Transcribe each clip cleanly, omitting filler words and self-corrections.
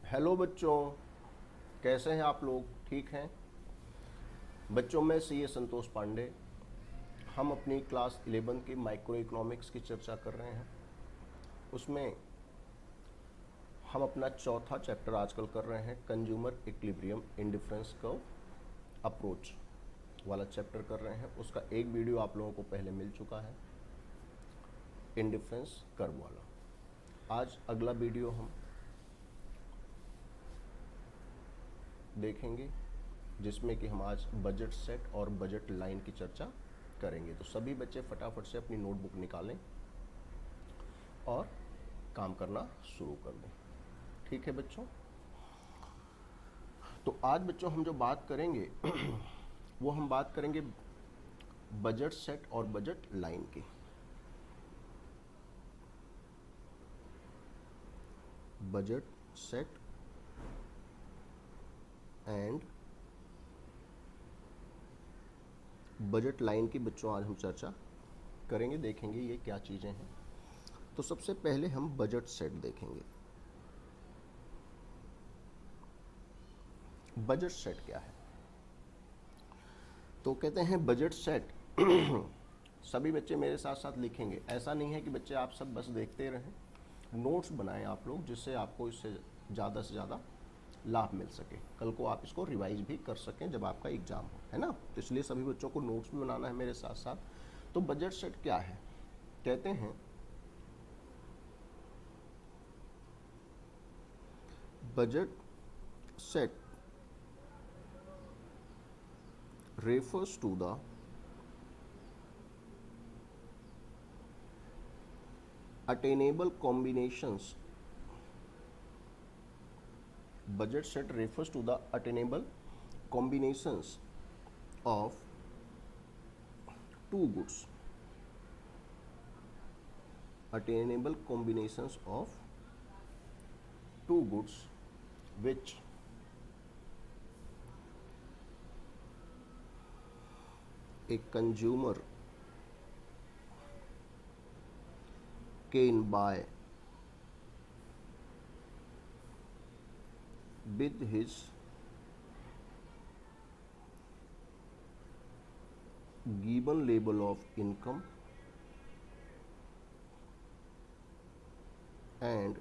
Hello बच्चों, कैसे हैं आप लोग? ठीक हैं बच्चों? मैं सीए संतोष पांडे। हम अपनी क्लास 11 की माइक्रो इकोनॉमिक्स की चर्चा कर रहे हैं। उसमें हम अपना चौथा चैप्टर आजकल कर रहे हैं, consumer equilibrium indifference curve approach वाला चैप्टर कर रहे हैं। उसका एक वीडियो आप लोगों को पहले मिल चुका है, इंडिफरेंस कर्व वाला। आज अगला वीडियो हम देखेंगे, जिसमें कि हम आज बजट सेट और बजट लाइन की चर्चा करेंगे। तो सभी बच्चे फटाफट से अपनी नोटबुक निकालें और काम करना शुरू कर दें। ठीक है बच्चों? तो आज बच्चों हम जो बात करेंगे वो हम बात करेंगे बजट सेट और बजट लाइन की। Budget set and budget line की बच्चों आज हम चर्चा करेंगे, देखेंगे ये क्या चीज़ें हैं। तो सबसे पहले हम बजट सेट देखेंगे। बजट सेट क्या है? तो कहते हैं बजट सेट सभी बच्चे मेरे साथ साथ लिखेंगे। ऐसा नहीं है कि बच्चे आप सब बस देखते रहें, नोट्स बनाएं आप लोग, जिससे आपको इससे ज़्यादा से ज़्यादा लाभ मिल सके। कल को आप इसको रिवाइज भी कर सकें जब आपका एग्ज़ाम हो, है ना? तो इसलिए सभी बच्चों को नोट्स भी बनाना है मेरे साथ साथ। तो बजट सेट क्या है? कहते हैं budget set refers to the attainable combinations. Budget set refers to the attainable combinations of two goods. Attainable combinations of two goods which a consumer can buy with his given level of income and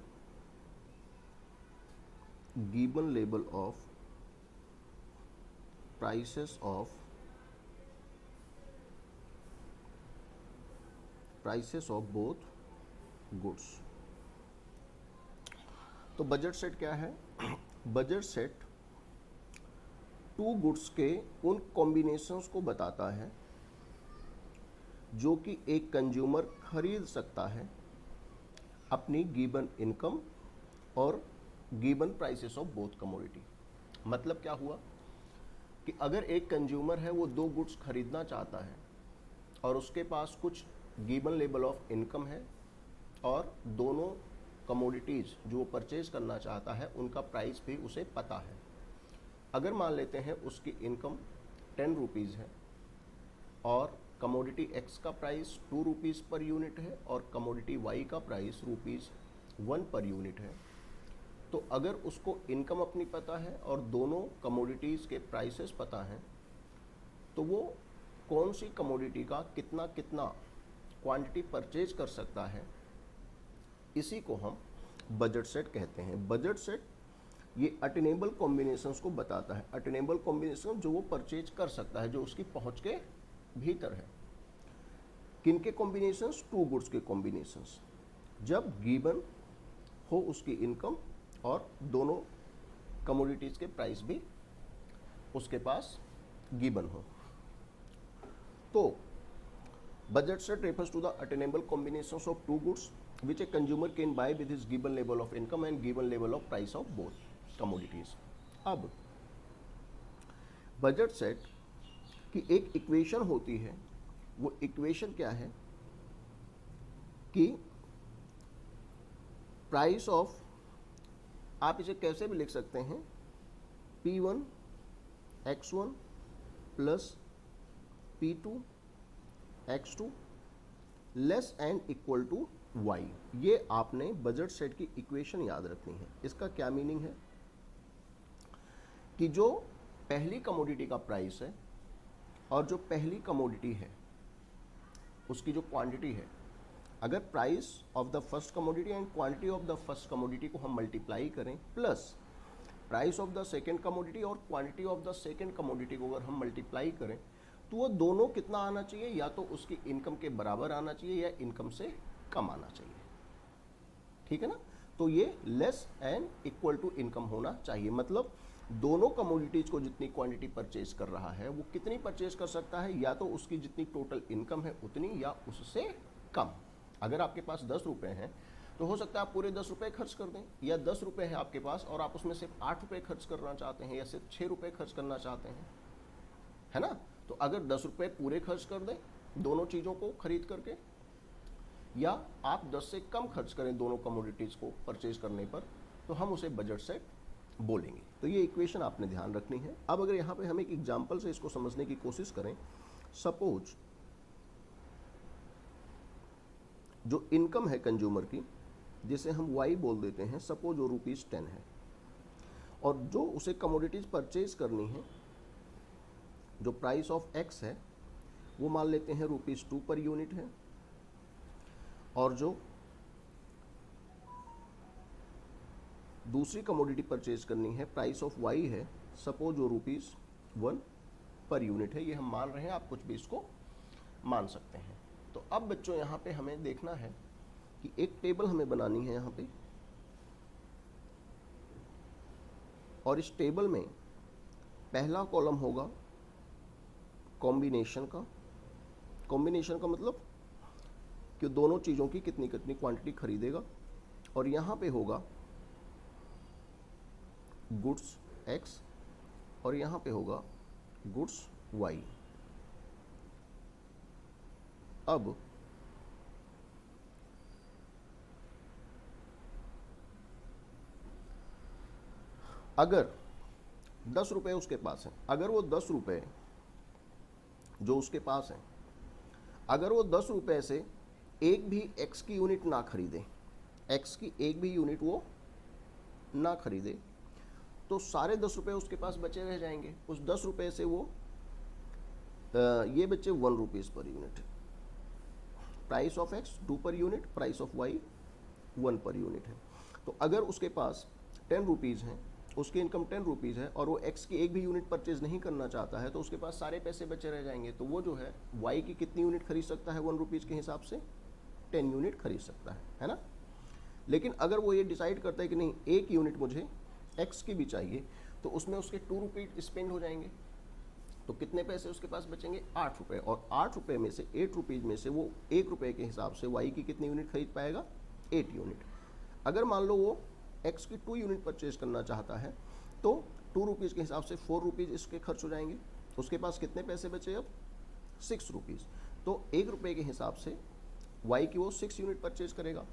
given level of prices of both goods. तो budget set क्या है? Budget set to goods के उन combinations को बताता है जो कि एक कंज्यूमर खरीद सकता है अपनी गिवन इनकम और given prices of both commodity. मतलब क्या हुआ कि अगर एक कंज्यूमर है, वो दो गुड्स खरीदना चाहता है और उसके पास कुछ गिवन लेवल ऑफ इनकम है और दोनों कमोडिटीज़ जो वो परचेज करना चाहता है उनका प्राइस भी उसे पता है। अगर मान लेते हैं उसकी इनकम 10 रुपीज़ है और कमोडिटी एक्स का प्राइस 2 रुपीज़ पर यूनिट है और कमोडिटी वाई का प्राइस ₹1 पर यूनिट है, तो अगर उसको इनकम अपनी पता है और दोनों कमोडिटीज़ के प्राइसेस पता हैं, तो वो कौन सी कमोडिटी का कितना कितना क्वांटिटी परचेज कर सकता है, इसी को हम बजट सेट कहते हैं। बजट सेट ये अटेनेबल कॉम्बिनेशंस को बताता है। अटेनेबल कॉम्बिनेशन जो वो परचेज कर सकता है, जो उसकी पहुंच के भीतर है। किनके कॉम्बिनेशंस? टू गुड्स के कॉम्बिनेशंस, जब गिवन हो उसकी इनकम और दोनों कमोडिटीज़ के प्राइस भी उसके पास गिवन हो। तो budget set refers to the attainable combinations of two goods which a consumer can buy with his given level of income and given level of price of both commodities. अब budget set की एक equation होती है। वो equation क्या है कि price of, आप इसे कैसे भी लिख सकते हैं, P1 X1 plus P2 X2 less and equal to Y। ये आपने बजट सेट की इक्वेशन याद रखनी है। इसका क्या मीनिंग है? कि जो पहली कमोडिटी का प्राइस है और जो पहली कमोडिटी है उसकी जो क्वांटिटी है, अगर price of the first commodity and quantity of the first commodity को हम मल्टीप्लाई करें plus price of the second commodity और quantity of the second commodity को अगर हम मल्टीप्लाई करें तो वो दोनों कितना आना चाहिए, या तो उसकी इनकम के बराबर आना चाहिए या इनकम से कम आना चाहिए। ठीक है ना, तो ये less and equal to income होना चाहिए। मतलब दोनों कमोडिटीज को जितनी क्वांटिटी परचेज कर रहा है वो कितनी परचेज कर सकता है, या तो उसकी जितनी टोटल इनकम है उतनी या उससे कम। अगर आपके पास 10 रुपए हैं तो हो सकता है आप पूरे 10 रुपए खर्च कर दें, या 10 रुपए है आपके पास और आप उसमें सिर्फ 8 रुपए खर्च करना चाहते हैं या सिर्फ 6 रुपए खर्च करना चाहते हैं, है ना। तो अगर 10 रुपए पूरे खर्च कर दें दोनों चीज़ों को खरीद करके, या आप 10 से कम खर्च करें दोनों कमोडिटीज़ को परचेज करने पर, तो हम उसे बजट सेट बोलेंगे। तो ये इक्वेशन आपने ध्यान रखनी है। अब अगर यहाँ पे हम एक एग्जांपल से इसको समझने की कोशिश करें, सपोज जो इनकम है कंज्यूमर की, जिसे हम वाई बोल देते हैं, सपोज वो ₹10 है, और जो उसे कमोडिटीज परचेज करनी है, जो प्राइस ऑफ एक्स है वो मान लेते हैं ₹2 पर यूनिट है, और जो दूसरी कमोडिटी परचेज करनी है प्राइस ऑफ वाई है, सपोज वो ₹1 पर यूनिट है। ये हम मान रहे हैं, आप कुछ भी इसको मान सकते हैं। तो अब बच्चों यहाँ पे हमें देखना है कि एक टेबल हमें बनानी है यहाँ पे, और इस टेबल में पहला कॉलम होगा कॉम्बिनेशन का। कॉम्बिनेशन का मतलब कि दोनों चीज़ों की कितनी कितनी क्वांटिटी खरीदेगा, और यहाँ पे होगा गुड्स एक्स और यहाँ पे होगा गुड्स वाई। अब अगर 10 रुपए उसके पास है, अगर वो 10 रुपए जो उसके पास है, अगर वो 10 रुपए से एक भी एक्स की यूनिट ना खरीदे, एक्स की एक भी यूनिट वो ना खरीदे, तो सारे 10 रुपए उसके पास बचे रह जाएंगे। उस 10 रुपए से वो ये बच्चे ₹1 per unit, price of x 2 per unit, price of Y 1 per unit है। तो अगर उसके पास 10 रुपीज़ हैं, उसकी इनकम 10 रुपीज़ है, और वो एक्स की एक भी यूनिट परचेज नहीं करना चाहता है, तो उसके पास सारे पैसे बचे रह जाएंगे। तो वो जो है वाई की कितनी यूनिट खरीद सकता है 1 रुपीज़ के हिसाब से? 10 यूनिट खरीद सकता है ना। लेकिन अगर वो ये डिसाइड करता है कि नहीं, एक यूनिट मुझे एक्स की भी चाहिए, तो उसमें उसके 2 रुपये स्पेंड हो जाएंगे। तो कितने पैसे उसके पास बचेंगे? 8 रुपये। और 8 रुपये में से 8 रुपीज़ में से वो 1 रुपये के हिसाब से वाई की कितनी यूनिट खरीद पाएगा? 8 यूनिट। अगर मान लो वो एक्स की 2 यूनिट परचेज करना चाहता है, तो 2 रुपीज़ के हिसाब से 4 रुपीज़ इसके खर्च हो जाएंगे। उसके पास कितने पैसे बचे अब? 6 रुपीज़। तो 1 रुपये के हिसाब से वाई की वो 6 यूनिट परचेज करेगा।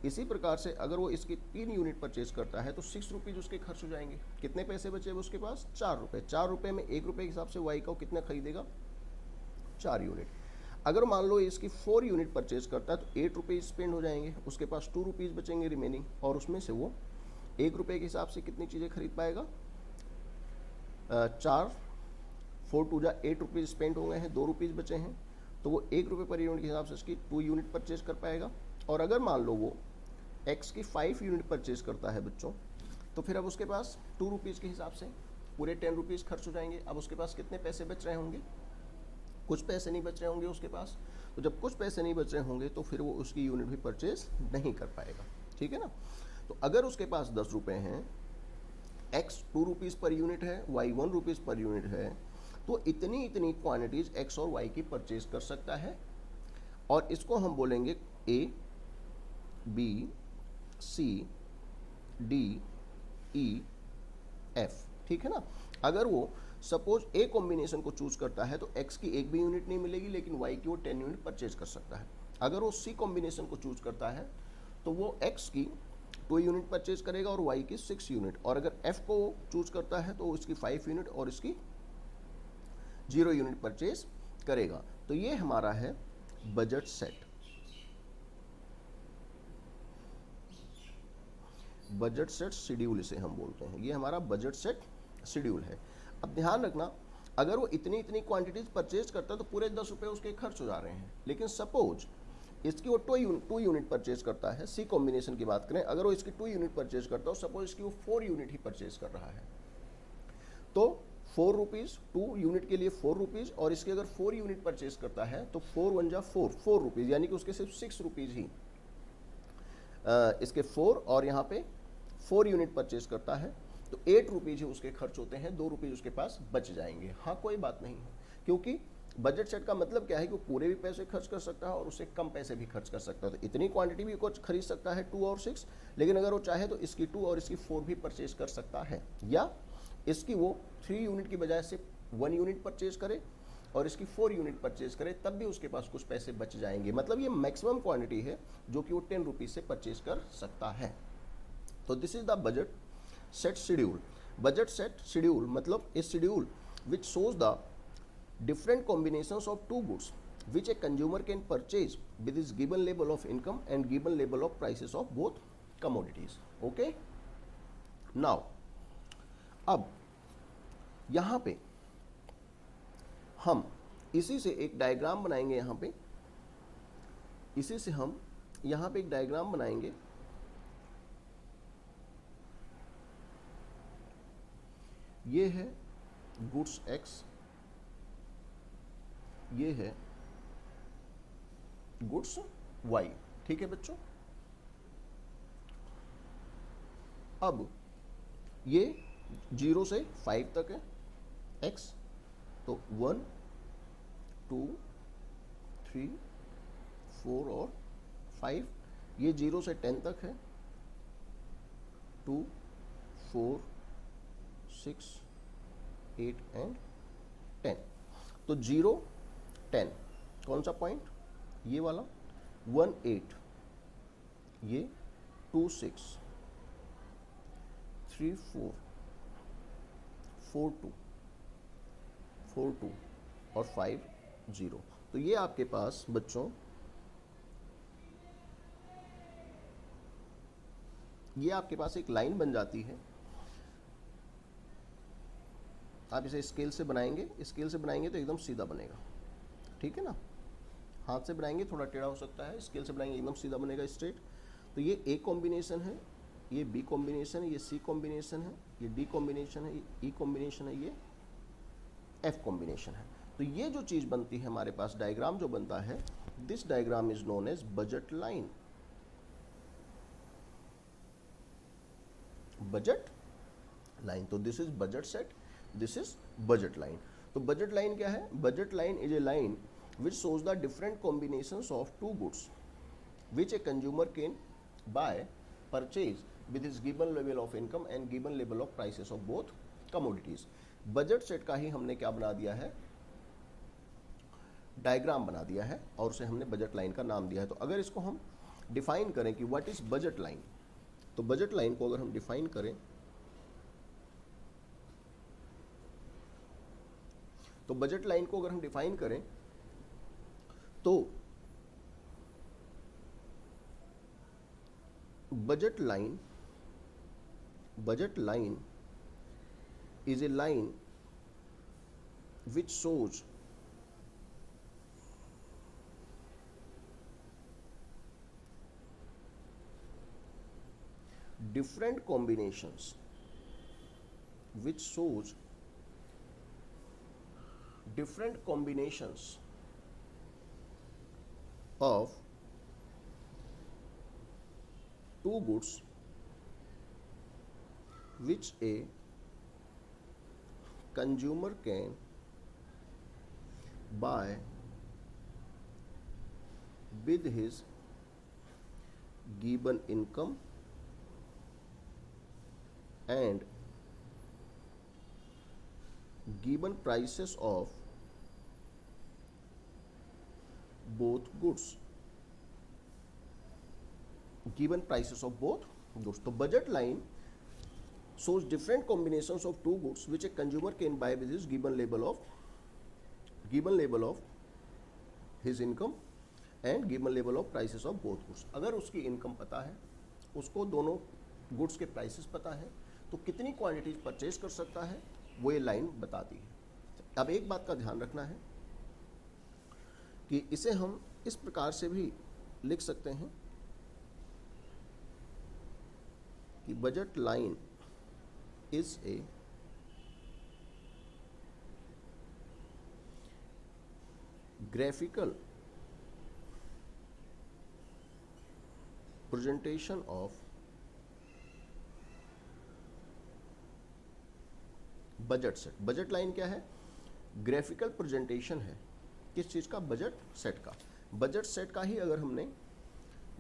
इसी प्रकार से अगर वो इसकी 3 यूनिट परचेज करता है तो 6 रुपीज़ उसके खर्च हो जाएंगे। कितने पैसे बचे उसके पास? 4 रुपये। 4 रुपये में 1 रुपये के हिसाब से वाई का कितना खरीदेगा? 4 यूनिट। अगर मान लो इसकी 4 यूनिट परचेज करता है तो 8 रुपये स्पेंड हो जाएंगे, उसके पास 2 रुपीज़ बचेंगे रिमेनिंग, और उसमें से वो 1 रुपये के हिसाब से कितनी चीज़ें खरीद पाएगा? 4 4 2 जा 8 रुपीज़ स्पेंड हो गए हैं, 2 रुपीज़ बचे हैं, तो वो 1 रुपये पर यूनिट के हिसाब से इसकी 2 यूनिट परचेज कर पाएगा। और अगर मान लो वो एक्स की 5 यूनिट परचेज करता है बच्चों, तो फिर अब उसके पास 2 रुपीज़ के हिसाब से पूरे 10 रुपीज़ खर्च हो जाएंगे। अब उसके पास कितने पैसे बच रहे होंगे? कुछ पैसे नहीं बच रहे होंगे उसके पास। तो जब कुछ पैसे नहीं बच रहे होंगे तो फिर वो उसकी यूनिट भी परचेज नहीं कर पाएगा। ठीक है ना। तो अगर उसके पास 10 रुपये हैं, एक्स 2 रुपीज़ पर यूनिट है, वाई 1 रुपीज़ पर यूनिट है, तो इतनी इतनी क्वांटिटीज़ एक्स और वाई की परचेज कर सकता है। और इसको हम बोलेंगे ए, बी, सी, डी, ई, एफ। ठीक है ना। अगर वो सपोज ए कॉम्बिनेशन को चूज करता है तो एक्स की एक भी यूनिट नहीं मिलेगी, लेकिन वाई की वो 10 यूनिट परचेज कर सकता है। अगर वो सी कॉम्बिनेशन को चूज करता है तो वो एक्स की 2 यूनिट परचेज करेगा और वाई की 6 यूनिट। और अगर एफ को चूज करता है तो इसकी 5 यूनिट और इसकी 0 यूनिट परचेज करेगा। तो ये हमारा है budget set. Budget set schedule इसे हम बोलते हैं। ये हमारा बजट सेट शेड्यूल है। अब ध्यान रखना, अगर वो इतनी इतनी क्वांटिटीज परचेज करता है तो पूरे 10 रुपये उसके खर्च हो जा रहे हैं। लेकिन सपोज इसकी वो 2 यूनिट परचेज करता है, सी कॉम्बिनेशन की बात करें, अगर वो इसकी 2 यूनिट परचेज करता है, सपोज इसकी वो 4 यूनिट ही परचेज कर रहा है, तो 4 रुपीज़ 2 यूनिट के लिए 4 रुपीज़, और इसके अगर 4 यूनिट परचेज करता है तो 4 1 जा 4 रुपीज़, यानी कि उसके सिर्फ 6 रुपीज़ ही इसके 4, और यहाँ पे 4 यूनिट परचेज करता है तो 8 रुपीज़ ही उसके खर्च होते हैं, 2 रुपीज़ उसके पास बच जाएंगे। हाँ, कोई बात नहीं है, क्योंकि बजट सेट का मतलब क्या है कि वो पूरे भी पैसे खर्च कर सकता है और उससे कम पैसे भी खर्च कर सकता है। तो इतनी क्वांटिटी भी कुछ खरीद सकता है 2 और 6, लेकिन अगर वो चाहे तो इसकी 2 और इसकी 4 भी परचेज कर सकता है, या इसकी वो 3 यूनिट की बजाय सिर्फ 1 यूनिट परचेज करे और इसकी 4 यूनिट परचेज करे, तब भी उसके पास कुछ पैसे बच जाएंगे। मतलब ये मैक्सिमम क्वांटिटी है जो कि वो 10 रुपीज़ से परचेज कर सकता है। तो this is the budget set schedule. Budget set schedule मतलब a schedule which shows the different combinations of two goods which a consumer can purchase with his given level of income and given level of prices of both commodities. Okay, now अब यहाँ पे हम इसी से एक diagram बनाएंगे। यहाँ पे इसी से हम यहाँ पे एक डायग्राम बनाएंगे। ये है गुड्स X, ये है गुड्स Y। ठीक है बच्चों, अब ये 0 से 5 तक है X, तो 1 2 3 4 और 5। ये 0 से 10 तक है 2 4 6 8 एंड 10। तो 0 10 कौन सा पॉइंट, ये वाला 1 8, ये 2 6 3 4 4 2 4 2 और 5 0। तो ये आपके पास बच्चों, ये आपके पास एक लाइन बन जाती है। आप इसे स्केल से बनाएंगे, स्केल से बनाएंगे तो एकदम सीधा बनेगा, ठीक है ना। हाथ से बनाएंगे थोड़ा टेढ़ा हो सकता है, स्केल से बनाएंगे एकदम सीधा बनेगा, स्ट्रेट। तो ये ए कॉम्बिनेशन है, ये बी कॉम्बिनेशन है, ये सी कॉम्बिनेशन है, ये डी कॉम्बिनेशन है, ये ई कॉम्बिनेशन है, ये एफ कॉम्बिनेशन है। तो ये जो चीज़ बनती है हमारे पास, डायग्राम जो बनता है, this diagram is known as budget line. Budget line, तो this is budget set, this is budget line. तो बजट लाइन क्या है, budget line is a line which shows the different combinations of two goods which a consumer can buy, purchase with his given level of income and given level of prices of both commodities. Budget set का ही हमने क्या बना दिया है, diagram बना दिया है और उसे हमने बजट लाइन का नाम दिया है। तो अगर इसको हम डिफाइन करें कि व्हाट इज बजट लाइन, तो बजट लाइन को अगर हम डिफाइन करें, तो बजट लाइन को अगर हम डिफाइन करें तो budget line is a line which shows different combinations, which shows different combinations of two goods which a consumer can buy with his given income and given prices of both goods, given prices of both goods. तो budget line shows different combinations of two goods which a consumer can buy with his given level of his income and given level of prices of both goods. अगर उसकी income पता है, उसको दोनों goods के prices पता है, तो कितनी क्वांटिटीज परचेज कर सकता है वो ये लाइन बताती है। अब एक बात का ध्यान रखना है कि इसे हम इस प्रकार से भी लिख सकते हैं कि budget line is A graphical presentation of budget set. Budget line क्या है? ग्राफिकल प्रेजेंटेशन है किस चीज का? बजट सेट का। बजट सेट का ही अगर हमने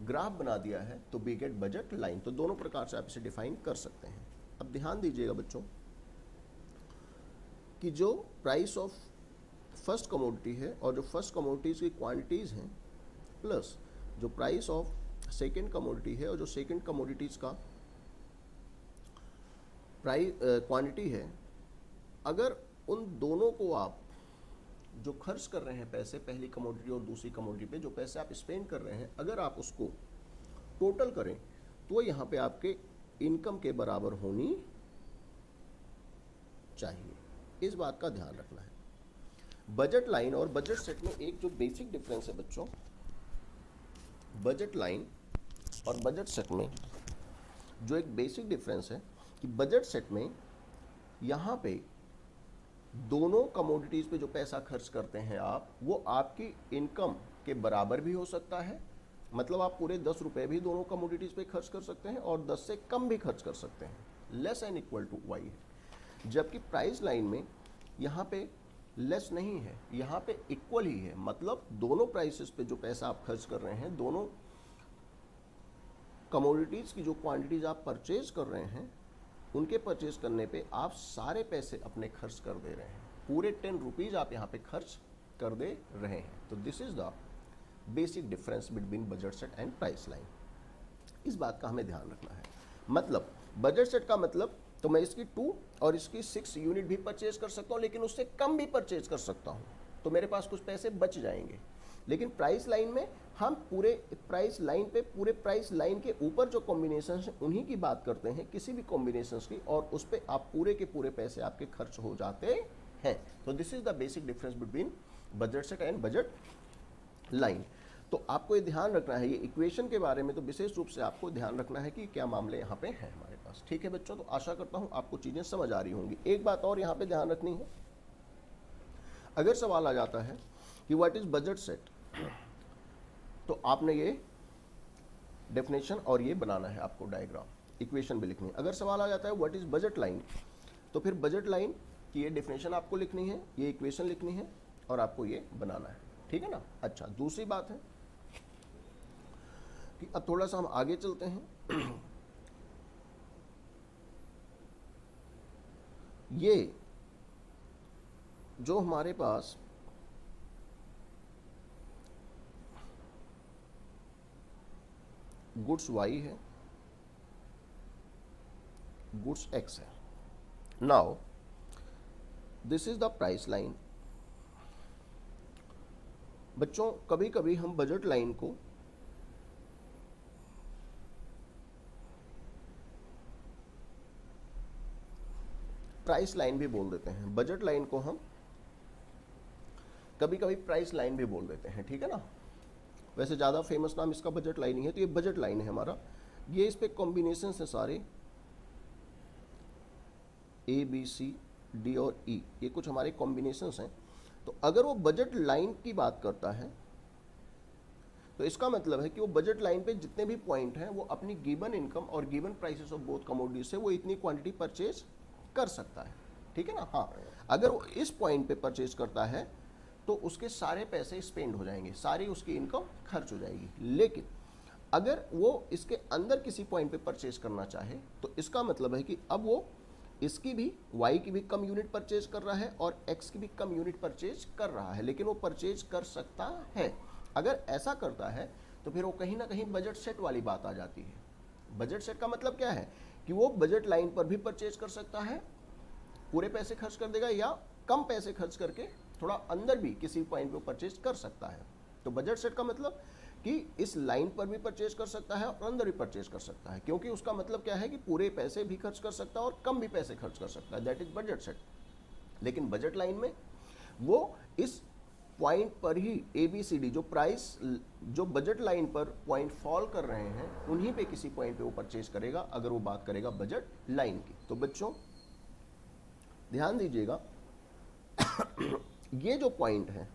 ग्राफ बना दिया है तो वी गेट बजट लाइन। तो दोनों प्रकार से आप इसे डिफाइन कर सकते हैं। अब ध्यान दीजिएगा बच्चों कि जो प्राइस ऑफ फर्स्ट कमोडिटी है और जो फर्स्ट कमोडिटीज की क्वांटिटीज़ हैं प्लस जो प्राइस ऑफ सेकेंड कमोडिटी है और जो सेकेंड कमोडिटीज़ का प्राइस क्वांटिटी है, अगर उन दोनों को आप जो खर्च कर रहे हैं पैसे पहली कमोडिटी और दूसरी कमोडिटी पे जो पैसे आप स्पेंड कर रहे हैं, अगर आप उसको टोटल करें तो यहाँ पे आपके इनकम के बराबर होनी चाहिए। इस बात का ध्यान रखना है। बजट लाइन और बजट सेट में एक जो बेसिक डिफरेंस है बच्चों, बजट लाइन और बजट सेट में जो एक बेसिक डिफरेंस है कि बजट सेट में यहाँ पे दोनों कमोडिटीज़ पे जो पैसा खर्च करते हैं आप, वो आपकी इनकम के बराबर भी हो सकता है। मतलब आप पूरे 10 रुपये भी दोनों कमोडिटीज़ पे खर्च कर सकते हैं और 10 से कम भी खर्च कर सकते हैं। Less and equal to Y है। जबकि प्राइस लाइन में यहाँ पे लेस नहीं है, यहाँ पे इक्वल ही है। मतलब दोनों प्राइसेस पे जो पैसा आप खर्च कर रहे हैं, दोनों कमोडिटीज़ की जो क्वांटिटीज़ आप परचेज कर रहे हैं, उनके परचेज करने पे आप सारे पैसे अपने खर्च कर दे रहे हैं। पूरे 10 रुपीज़ आप यहाँ पे खर्च कर दे रहे हैं। तो this is the basic difference between budget set and price line. इस बात का हमें ध्यान रखना है। मतलब बजट सेट का मतलब तो मैं इसकी 2 और इसकी 6 यूनिट भी परचेज कर सकता हूँ, लेकिन उससे कम भी परचेज कर सकता हूँ, तो मेरे पास कुछ पैसे बच जाएंगे। लेकिन प्राइस लाइन में हम पूरे प्राइस लाइन पे पूरे प्राइस लाइन के ऊपर जो कॉम्बिनेशन हैं उन्हीं की बात करते हैं, किसी भी कॉम्बिनेशन की, और उस पर आप पूरे के पूरे पैसे आपके खर्च हो जाते हैं। तो this is the basic difference between budget set and budget line. तो आपको ये ध्यान रखना है, ये इक्वेशन के बारे में तो विशेष रूप से आपको ध्यान रखना है कि क्या मामले यहाँ पे हैं हमारे पास। ठीक है बच्चों, तो आशा करता हूँ आपको चीज़ें समझ आ रही होंगी। एक बात और यहाँ पे ध्यान रखनी है, अगर सवाल आ जाता है कि व्हाट इज बजट सेट, तो आपने ये डेफिनेशन और ये बनाना है, आपको डायग्राम इक्वेशन भी लिखनी है। अगर सवाल आ जाता है व्हाट इज बजट लाइन, तो फिर बजट लाइन की ये डेफिनेशन आपको लिखनी है, ये इक्वेशन लिखनी है और आपको ये बनाना है। ठीक है ना। अच्छा, दूसरी बात है कि अब थोड़ा सा हम आगे चलते हैं। ये जो हमारे पास गुड्स वाई है, गुड्स एक्स है। Now this is the price line. बच्चों कभी कभी हम बजट लाइन को प्राइस लाइन भी बोल देते हैं, बजट लाइन को हम कभी कभी प्राइस लाइन भी बोल देते हैं। ठीक है ना। वैसे ज़्यादा फेमस नाम इसका बजट लाइन ही है, तो ये बजट लाइन है हमारा। ये इस पे कॉम्बिनेशन है सारे A B C D और E, ये कुछ हमारे कॉम्बिनेशंस हैं। तो अगर वो बजट लाइन की बात करता है तो इसका मतलब है कि वो बजट लाइन पे जितने भी पॉइंट हैं वो अपनी गिवन इनकम और given prices of both commodities से वो इतनी क्वांटिटी परचेज कर सकता है। ठीक है ना। हाँ, अगर वो इस पॉइंट पे परचेज करता है तो उसके सारे पैसे स्पेंड हो जाएंगे, सारी उसकी इनकम खर्च हो जाएगी। लेकिन अगर वो इसके अंदर किसी पॉइंट पे परचेज करना चाहे तो इसका मतलब है कि अब वो इसकी भी y की भी कम यूनिट परचेज कर रहा है और x की भी कम यूनिट परचेज कर रहा है, लेकिन वो परचेज कर सकता है। अगर ऐसा करता है तो फिर वो कहीं ना कहीं बजट सेट वाली बात आ जाती है। बजट सेट का मतलब क्या है कि वो बजट लाइन पर भी परचेज कर सकता है, पूरे पैसे खर्च कर देगा, या कम पैसे खर्च करके थोड़ा अंदर भी किसी पॉइंट पे परचेज कर सकता है। तो बजट सेट का मतलब कि इस लाइन पर भी परचेज कर सकता है और अंदर भी परचेज कर सकता है, क्योंकि उसका मतलब क्या है कि पूरे पैसे भी खर्च कर सकता है और कम भी पैसे खर्च कर सकता है, दैट इज बजट सेट। लेकिन बजट लाइन में वो इस पॉइंट पर ही ABCD जो प्राइस जो बजट लाइन पर पॉइंट फॉल कर रहे हैं उन्हीं पे किसी पॉइंट पे वो परचेज करेगा, अगर वो बात करेगा बजट लाइन की। तो बच्चों ध्यान दीजिएगा, ये जो पॉइंट है,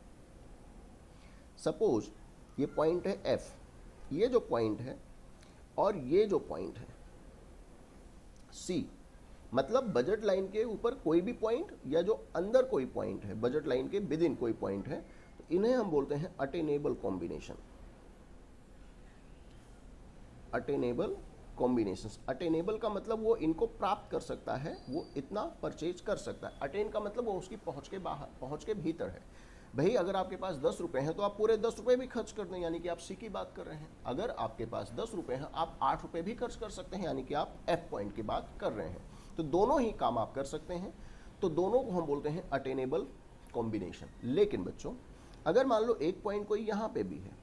सपोज ये पॉइंट है F, ये जो पॉइंट है और ये जो पॉइंट है C, मतलब बजट लाइन के ऊपर कोई भी पॉइंट या जो अंदर कोई पॉइंट है, बजट लाइन के विद इन कोई पॉइंट है, तो इन्हें हम बोलते हैं attainable combination. Attainable combinations, attainable का मतलब वो इनको प्राप्त कर सकता है, वो इतना परचेज कर सकता है। अटेन का मतलब वो उसकी पहुंच के बाहर, पहुंच के भीतर है। भाई अगर आपके पास 10 रुपए हैं तो आप पूरे 10 रुपए भी खर्च कर दें, यानी कि आप सी की बात कर रहे हैं। अगर आपके पास 10 रुपए हैं, आप 8 रुपए भी खर्च कर सकते हैं, यानी कि आप F पॉइंट की बात कर रहे हैं। तो दोनों ही काम आप कर सकते हैं, तो दोनों को हम बोलते हैं अटेनेबल कॉम्बिनेशन। लेकिन बच्चों अगर मान लो एक पॉइंट कोई यहाँ पे भी है,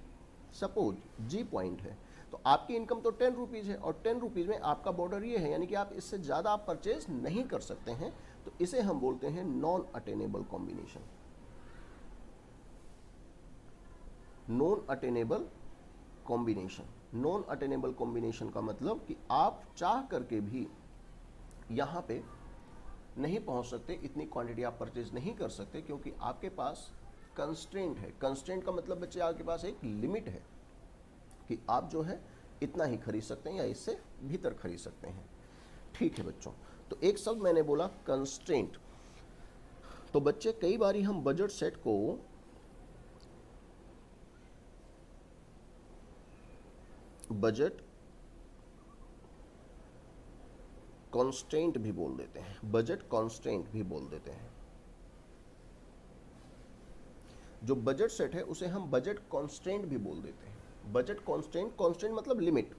सपोज G पॉइंट है, तो आपकी इनकम तो 10 रुपीज़ है और 10 रुपीज़ में आपका बॉर्डर ये है, यानी कि आप इससे ज़्यादा आप परचेज नहीं कर सकते हैं, तो इसे हम बोलते हैं non attainable combination. Non attainable combination, non attainable combination का मतलब कि आप चाह करके भी यहाँ पे नहीं पहुँच सकते, इतनी क्वांटिटी आप परचेज नहीं कर सकते, क्योंकि आपके पास कंस्ट्रेंट है। कंस्ट्रेंट का मतलब बच्चे आपके पास एक लिमिट है कि आप जो है इतना ही खरीद सकते हैं या इससे भीतर खरीद सकते हैं। ठीक है बच्चों, तो एक शब्द मैंने बोला कंस्ट्रेंट। तो बच्चे कई बार हम बजट सेट को बजट कॉन्स्टेंट भी बोल देते हैं, बजट कॉन्स्टेंट भी बोल देते हैं। जो बजट सेट है उसे हम बजट कॉन्स्टेंट भी बोल देते हैं। बजट कॉन्स्टेंट, कॉन्स्टेंट मतलब लिमिट,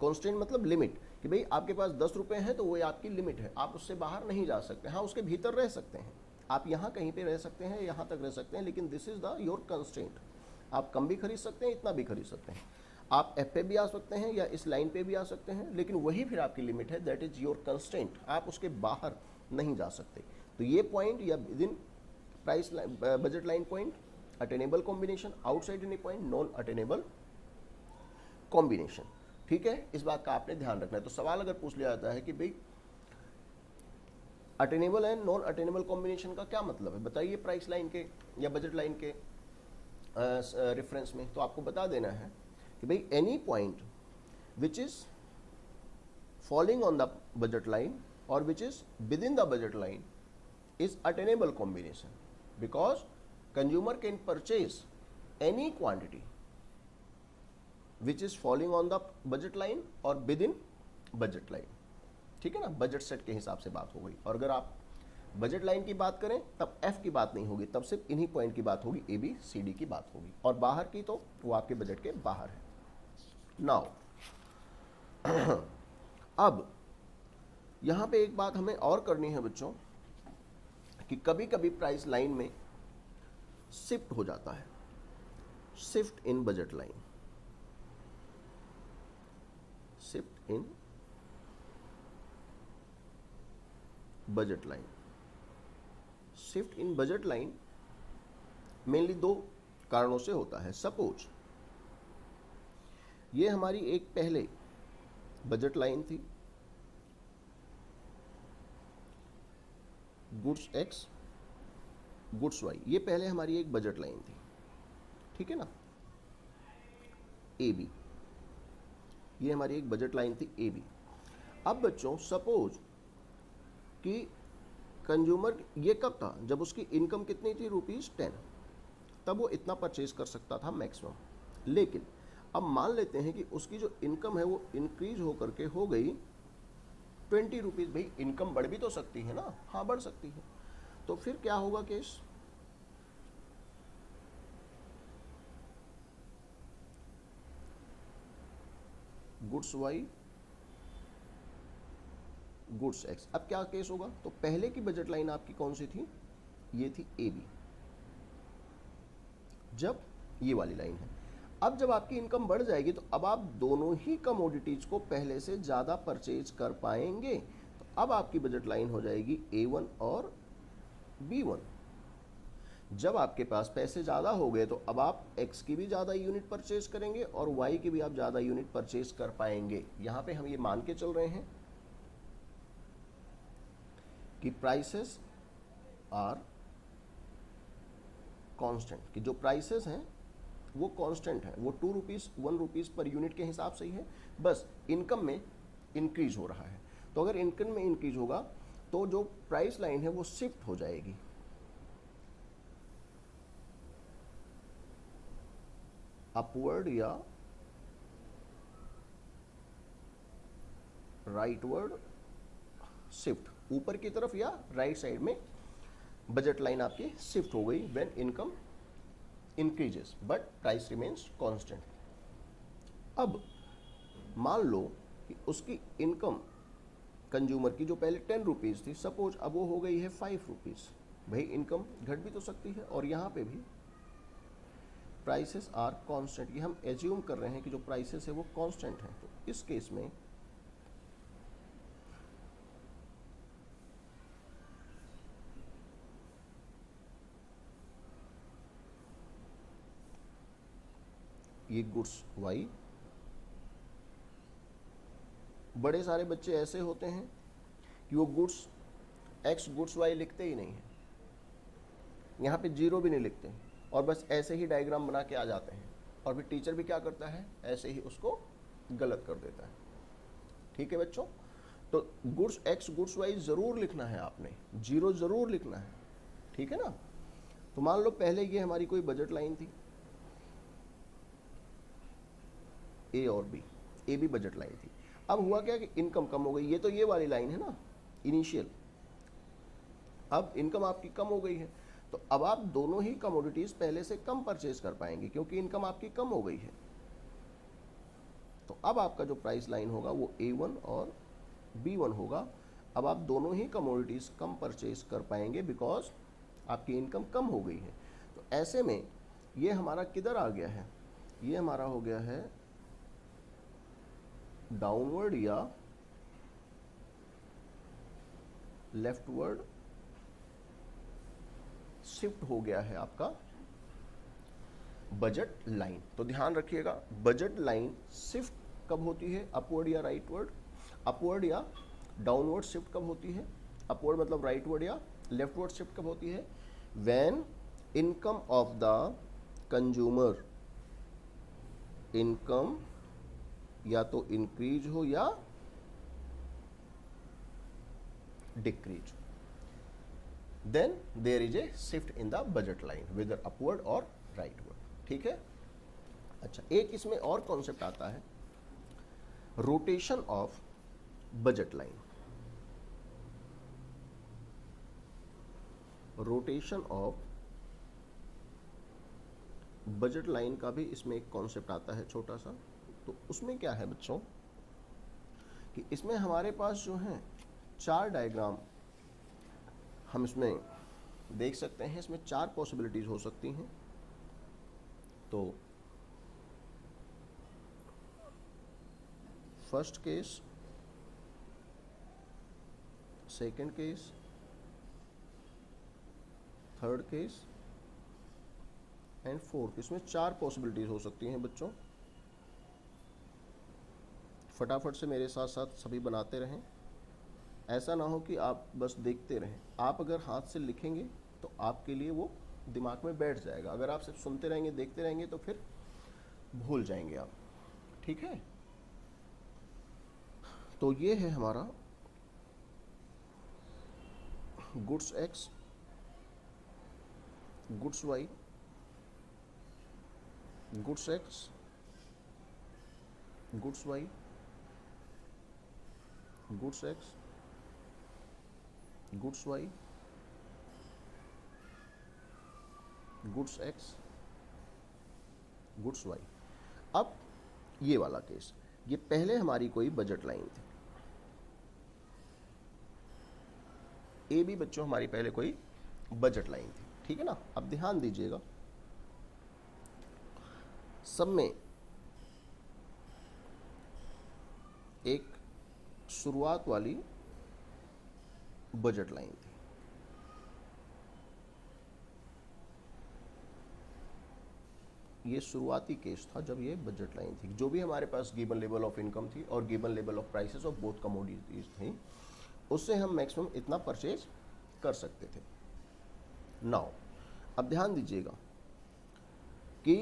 कॉन्स्टेंट मतलब लिमिट, कि भाई आपके पास 10 रुपए हैं तो वो आपकी लिमिट है, आप उससे बाहर नहीं जा सकते। हाँ, उसके भीतर रह सकते हैं, आप यहाँ कहीं पे रह सकते हैं, यहाँ तक रह सकते हैं, लेकिन this is the your constraint. आप कम भी खरीद सकते हैं, इतना भी खरीद सकते हैं, आप F पे भी आ सकते हैं या इस लाइन पे भी आ सकते हैं, लेकिन वही फिर आपकी लिमिट है, दैट इज योर कंस्ट्रेंट। आप उसके बाहर नहीं जा सकते। तो ये पॉइंट या with in price budget line point attainable combination, outside any point non attainable combination. ठीक है, इस बात का आपने ध्यान रखना है। तो सवाल अगर पूछ लिया जाता है कि भाई attainable and non attainable combination का क्या मतलब है, बताइए प्राइस लाइन के या बजट लाइन के रेफरेंस में, तो आपको बता देना है कि भाई any point which is falling on the budget line और which is within the budget line is attainable combination, because consumer can purchase any quantity which is falling on the budget line or within budget line। ठीक है ना, budget set के हिसाब से बात हो गई। और अगर आप बजट लाइन की बात करें तब F की बात नहीं होगी, तब सिर्फ इन्हीं पॉइंट की बात होगी, ABCD की बात होगी, और बाहर की तो वो आपके बजट के बाहर है। नाउ अब यहाँ पे एक बात हमें और करनी है बच्चों, कि कभी कभी प्राइस लाइन में शिफ्ट हो जाता है, shift in budget line, shift in budget line. Shift in budget line mainly दो कारणों से होता है। सपोज ये हमारी एक पहले बजट लाइन थी, गुड्स X गुड्स Y, ये पहले हमारी एक बजट लाइन थी, ठीक है ना, AB, ये हमारी एक बजट लाइन थी AB। अब बच्चों सपोज कि कंज्यूमर, ये कब था, जब उसकी इनकम कितनी थी, ₹10, तब वो इतना परचेज कर सकता था मैक्सिमम। लेकिन अब मान लेते हैं कि उसकी जो इनकम है वो इंक्रीज होकर के हो गई 20 रुपीज़। भाई इनकम बढ़ भी तो सकती है ना, हाँ बढ़ सकती है, तो फिर क्या होगा case, goods Y goods X। अब क्या केस होगा, तो पहले की बजट लाइन आपकी कौन सी थी, ये थी AB, जब ये वाली लाइन है। अब जब आपकी इनकम बढ़ जाएगी तो अब आप दोनों ही कमोडिटीज को पहले से ज़्यादा परचेज कर पाएंगे। तो अब आपकी बजट लाइन हो जाएगी A1 और B1। जब आपके पास पैसे ज़्यादा हो गए तो अब आप X की भी ज़्यादा यूनिट परचेज करेंगे और Y की भी आप ज़्यादा यूनिट परचेज कर पाएंगे। यहाँ पे हम ये मान के चल रहे हैं कि प्राइसेस आर कांस्टेंट, कि जो प्राइसेस हैं वो कांस्टेंट है, वो 2 रुपीज़ 1 रुपीज़ पर यूनिट के हिसाब से ही है, बस इनकम में इंक्रीज हो रहा है। तो अगर इनकम में इंक्रीज होगा तो जो प्राइस लाइन है वो शिफ्ट हो जाएगी, अपवर्ड या राइटवर्ड शिफ्ट, ऊपर की तरफ या राइट साइड में बजट लाइन आपकी शिफ्ट हो गई when income increases but price remains constant. अब मान लो कि उसकी इनकम कंज्यूमर की जो पहले 10 रुपीज़ थी, सपोज अब वो हो गई है 5 रुपीज़। भाई इनकम घट भी तो सकती है, और यहाँ पे भी प्राइसेस आर कांस्टेंट, ये हम एज्यूम कर रहे हैं कि जो प्राइसेस है वो कांस्टेंट है। तो इस केस में ये गुड्स वाई, बड़े सारे बच्चे ऐसे होते हैं कि वो गुड्स एक्स गुड्स वाई लिखते ही नहीं है, यहाँ पे जीरो भी नहीं लिखते और बस ऐसे ही डायग्राम बना के आ जाते हैं, और फिर टीचर भी क्या करता है, ऐसे ही उसको गलत कर देता है। ठीक है बच्चों, तो गुड्स एक्स गुड्स वाई ज़रूर लिखना है आपने, जीरो ज़रूर लिखना है, ठीक है ना। तो मान लो पहले ये हमारी कोई बजट लाइन थी ए और बी, ए भी बजट लाइन थी। अब हुआ क्या कि इनकम कम हो गई, ये तो ये वाली लाइन है ना इनिशियल, अब इनकम आपकी कम हो गई है, तो अब आप दोनों ही कमोडिटीज पहले से कम परचेज कर पाएंगे क्योंकि इनकम आपकी कम हो गई है। तो अब आपका जो प्राइस लाइन होगा वो A1 और B1 होगा। अब आप दोनों ही कमोडिटीज कम परचेज कर पाएंगे बिकॉज आपकी इनकम कम हो गई है। तो ऐसे में ये हमारा किधर आ गया है, ये हमारा हो गया है डाउनवर्ड या लेफ्टवर्ड शिफ्ट हो गया है आपका बजट लाइन। तो ध्यान रखिएगा, बजट लाइन शिफ्ट कब होती है, अपवर्ड या राइटवर्ड, अपवर्ड या डाउनवर्ड शिफ्ट कब होती है, अपवर्ड मतलब राइटवर्ड या लेफ्टवर्ड शिफ्ट कब होती है, when income of the consumer, income या तो इंक्रीज हो या decrease, then there is a shift in the budget line whether upward और राइटवर्ड। ठीक है। अच्छा, एक इसमें और कॉन्सेप्ट आता है rotation of budget line. Rotation of budget line का भी इसमें एक कॉन्सेप्ट आता है छोटा सा। तो उसमें क्या है बच्चों कि इसमें हमारे पास जो है 4 डायग्राम हम इसमें देख सकते हैं। इसमें 4 पॉसिबिलिटीज हो सकती हैं। तो first case, second case, third case and fourth. इसमें 4 पॉसिबिलिटीज हो सकती हैं बच्चों। फटाफट से मेरे साथ साथ सभी बनाते रहें, ऐसा ना हो कि आप बस देखते रहें। आप अगर हाथ से लिखेंगे तो आपके लिए वो दिमाग में बैठ जाएगा, अगर आप सिर्फ सुनते रहेंगे देखते रहेंगे तो फिर भूल जाएंगे आप। ठीक है। तो ये है हमारा goods X, goods Y, goods X, goods Y, goods X, goods Y, goods X, goods Y. अब ये वाला केस, ये पहले हमारी कोई बजट लाइन थी, ए भी बच्चों हमारी पहले कोई बजट लाइन थी। ठीक है ना। अब ध्यान दीजिएगा, सब में एक शुरुआत वाली बजट लाइन थी। ये शुरुआती केस था जब ये बजट लाइन थी। जो भी हमारे पास गिवन लेवल ऑफ इनकम थी और given level of prices of both commodities थी, उससे हम मैक्सिमम इतना परचेज कर सकते थे। नाउ अब ध्यान दीजिएगा कि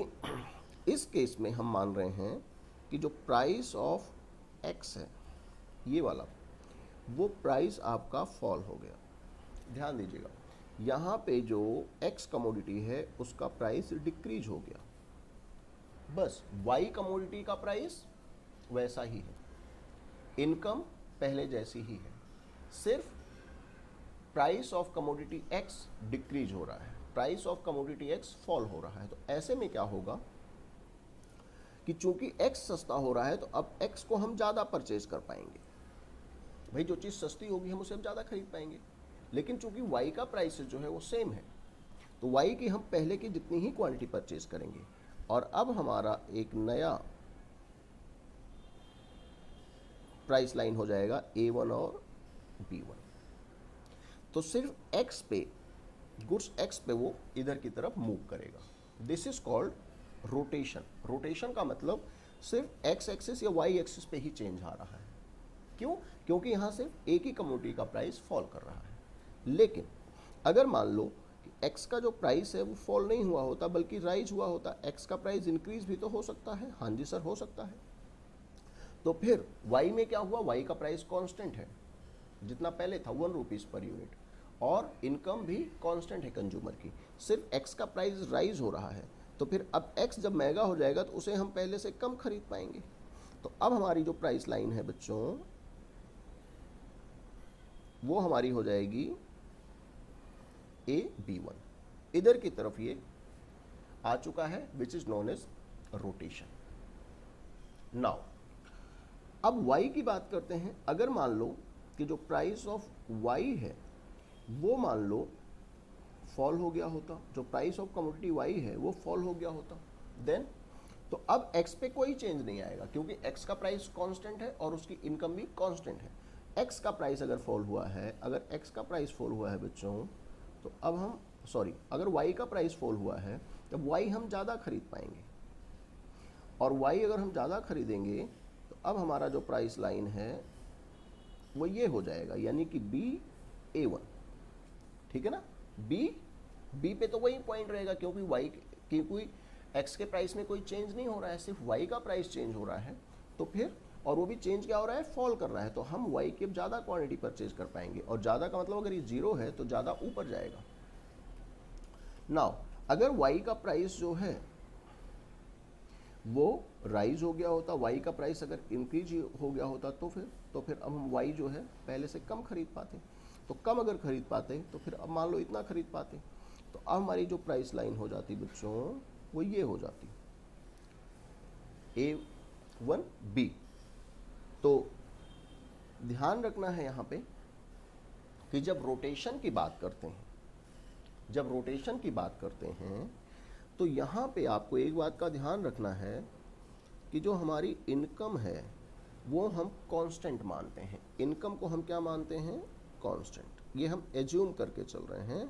इस केस में हम मान रहे हैं कि जो प्राइस ऑफ एक्स है, ये वाला, वो प्राइस आपका फॉल हो गया। ध्यान दीजिएगा, यहाँ पे जो एक्स कमोडिटी है उसका प्राइस डिक्रीज हो गया। बस वाई कमोडिटी का प्राइस वैसा ही है, इनकम पहले जैसी ही है, सिर्फ price of commodity x decrease हो रहा है, price of commodity x fall हो रहा है। तो ऐसे में क्या होगा कि चूंकि एक्स सस्ता हो रहा है तो अब एक्स को हम ज़्यादा परचेज कर पाएंगे। भाई जो चीज़ सस्ती होगी हम उसे अब ज़्यादा खरीद पाएंगे। लेकिन चूंकि वाई का प्राइस जो है वो सेम है, तो वाई की हम पहले की जितनी ही क्वांटिटी परचेज करेंगे। और अब हमारा एक नया प्राइस लाइन हो जाएगा A1 और B1। तो सिर्फ एक्स पे, गुड्स एक्स पे वो इधर की तरफ मूव करेगा। This is called rotation. Rotation का मतलब सिर्फ एक्स एक्सिस या वाई एक्सिस पे ही चेंज आ रहा है। क्यों? क्योंकि यहाँ सिर्फ एक ही कमोडिटी का प्राइस फॉल कर रहा है। लेकिन अगर मान लो कि एक्स का जो प्राइस है वो फॉल नहीं हुआ होता बल्कि राइज हुआ होता, एक्स का प्राइस इंक्रीज भी तो हो सकता है। हाँ जी सर, हो सकता है। तो फिर वाई में क्या हुआ? वाई का प्राइस कांस्टेंट है, जितना पहले था 1 रुपीज़ पर यूनिट, और इनकम भी कांस्टेंट है कंज्यूमर की। सिर्फ एक्स का प्राइस राइज हो रहा है। तो फिर अब एक्स जब महंगा हो जाएगा तो उसे हम पहले से कम खरीद पाएंगे। तो अब हमारी जो प्राइस लाइन है बच्चों, वो हमारी हो जाएगी AB1। इधर की तरफ ये आ चुका है, which is known as rotation. Now अब y की बात करते हैं। अगर मान लो कि जो प्राइस ऑफ y है वो मान लो फॉल हो गया होता, जो प्राइस ऑफ कमोडिटी y है वो फॉल हो गया होता, देन तो अब x पे कोई चेंज नहीं आएगा क्योंकि x का प्राइस कांस्टेंट है और उसकी इनकम भी कांस्टेंट है। x का प्राइस अगर फॉल हुआ है, अगर x का प्राइस फॉल हुआ है बच्चों, तो अब हम अगर y का प्राइस फॉल हुआ है तब y हम ज़्यादा खरीद पाएंगे, और y अगर हम ज़्यादा खरीदेंगे तो अब हमारा जो प्राइस लाइन है वो ये हो जाएगा, यानी कि BA1। ठीक है ना? B पे तो वही पॉइंट रहेगा क्योंकि x के प्राइस में कोई चेंज नहीं हो रहा है, सिर्फ y का प्राइस चेंज हो रहा है। तो फिर और वो भी चेंज क्या हो रहा है? फॉल कर रहा है। तो हम y की अब ज़्यादा क्वांटिटी परचेज कर पाएंगे, और ज़्यादा का मतलब अगर ये 0 है तो ज़्यादा ऊपर जाएगा। नाउ अगर y का प्राइस जो है वो राइज हो गया होता, y का प्राइस अगर इंक्रीज हो गया होता, तो फिर अब हम y जो है पहले से कम खरीद पाते। तो कम अगर खरीद पाते तो फिर अब मान लो इतना खरीद पाते। तो अब हमारी जो प्राइस लाइन हो जाती बच्चों वो ये हो जाती A1B। तो ध्यान रखना है यहाँ पे कि जब रोटेशन की बात करते हैं तो यहाँ पे आपको एक बात का ध्यान रखना है कि जो हमारी इनकम है वो हम कांस्टेंट मानते हैं। इनकम को हम क्या मानते हैं? कांस्टेंट। ये हम एज्यूम करके चल रहे हैं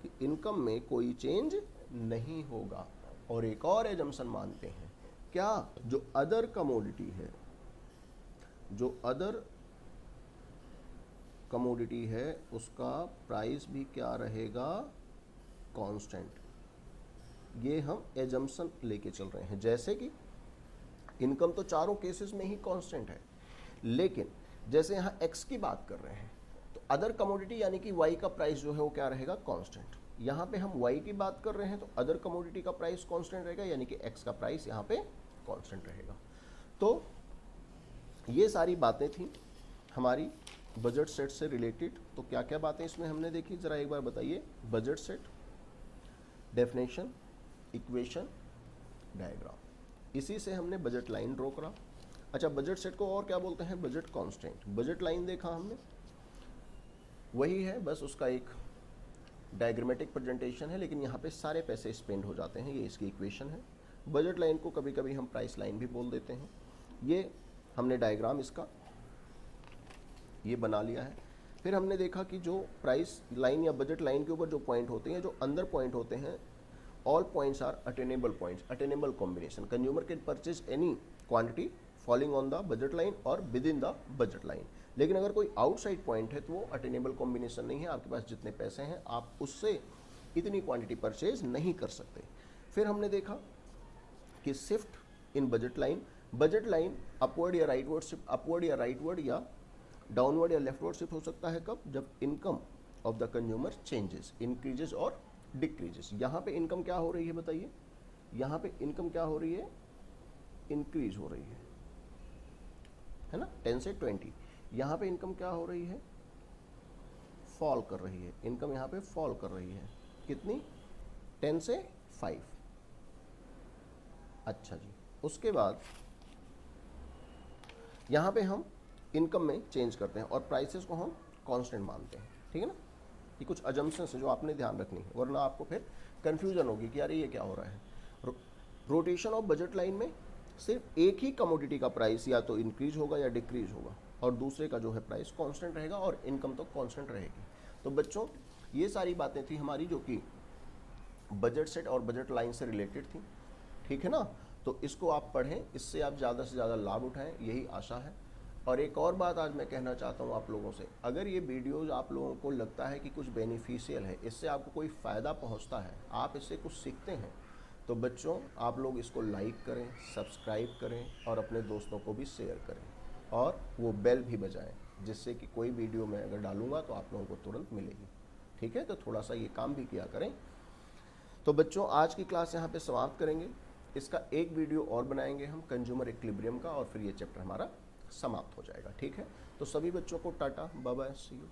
कि इनकम में कोई चेंज नहीं होगा। और एक और एजम्पशन मानते हैं, क्या? जो अदर कमोडिटी है, जो अदर कमोडिटी है उसका प्राइस भी क्या रहेगा? कांस्टेंट। ये हम एजम्पशन लेके चल रहे हैं। जैसे कि इनकम तो चारों केसेस में ही कांस्टेंट है, लेकिन जैसे यहाँ एक्स की बात कर रहे हैं तो अदर कमोडिटी यानी कि वाई का प्राइस जो है वो क्या रहेगा? कांस्टेंट। यहाँ पे हम वाई की बात कर रहे हैं तो अदर कमोडिटी का प्राइस कांस्टेंट रहेगा, यानी कि एक्स का प्राइस यहाँ पे कांस्टेंट रहेगा। तो ये सारी बातें थी हमारी बजट सेट से रिलेटेड। तो क्या क्या बातें इसमें हमने देखी, ज़रा एक बार बताइए। Budget set, definition, equation, diagram, इसी से हमने बजट लाइन ड्रॉ करा। अच्छा, बजट सेट को और क्या बोलते हैं? Budget constant. बजट लाइन देखा हमने, वही है, बस उसका एक डायग्रामेटिक प्रेजेंटेशन है, लेकिन यहाँ पे सारे पैसे स्पेंड हो जाते हैं, ये इसकी इक्वेशन है। बजट लाइन को कभी कभी हम प्राइस लाइन भी बोल देते हैं। ये हमने डायग्राम इसका ये बना लिया है। फिर हमने देखा कि जो प्राइस लाइन या बजट लाइन के ऊपर जो पॉइंट होते हैं, जो अंदर पॉइंट होते हैं, all points are attainable points, attainable combination. Consumer can purchase any quantity falling on the budget line और within the budget line. लेकिन अगर कोई आउटसाइड पॉइंट है तो वो अटेनेबल कॉम्बिनेशन नहीं है, आपके पास जितने पैसे हैं आप उससे इतनी क्वांटिटी परचेज नहीं कर सकते। फिर हमने देखा कि shift in budget line upward या राइटवर्ड शिफ्ट, अपवर्ड या राइटवर्ड या डाउनवर्ड या लेफ्टवर्ड शिफ्ट हो सकता है कब, जब income of the consumer changes, increases और डिक्रीजेस। यहाँ पे इनकम क्या हो रही है बताइए, यहाँ पे इनकम क्या हो रही है, इंक्रीज हो रही है ना, 10 से 20। यहाँ पे इनकम क्या हो रही है, फॉल कर रही है, इनकम यहाँ पे फॉल कर रही है, कितनी, 10 से 5। अच्छा जी, उसके बाद यहाँ पे हम इनकम में चेंज करते हैं और प्राइसेस को हम कांस्टेंट मानते हैं, ठीक है ना। ये कुछ अजम्पशंस है जो आपने ध्यान रखनी है, वरना आपको फिर कंफ्यूजन होगी कि यार ये क्या हो रहा है। रोटेशन ऑफ बजट लाइन में सिर्फ एक ही कमोडिटी का प्राइस या तो इंक्रीज होगा या डिक्रीज होगा और दूसरे का जो है प्राइस कांस्टेंट रहेगा और इनकम तो कांस्टेंट रहेगी। तो बच्चों ये सारी बातें थी हमारी जो कि बजट सेट और बजट लाइन से रिलेटेड थी, ठीक है ना। तो इसको आप पढ़ें, इससे आप ज़्यादा से ज़्यादा लाभ उठाएं, यही आशा है। और एक और बात आज मैं कहना चाहता हूँ आप लोगों से, अगर ये वीडियोज़ आप लोगों को लगता है कि कुछ बेनिफिशियल है, इससे आपको कोई फ़ायदा पहुँचता है, आप इससे कुछ सीखते हैं, तो बच्चों आप लोग इसको लाइक करें, सब्सक्राइब करें और अपने दोस्तों को भी शेयर करें और वो बेल भी बजाएं, जिससे कि कोई वीडियो मैं अगर डालूंगा तो आप लोगों को तुरंत मिलेगी, ठीक है। तो थोड़ा सा ये काम भी किया करें। तो बच्चों आज की क्लास यहाँ पे समाप्त करेंगे, इसका एक वीडियो और बनाएंगे हम कंज्यूमर इक्विलिब्रियम का और फिर ये चैप्टर हमारा समाप्त हो जाएगा, ठीक है। तो सभी बच्चों को tata, bye bye, see you.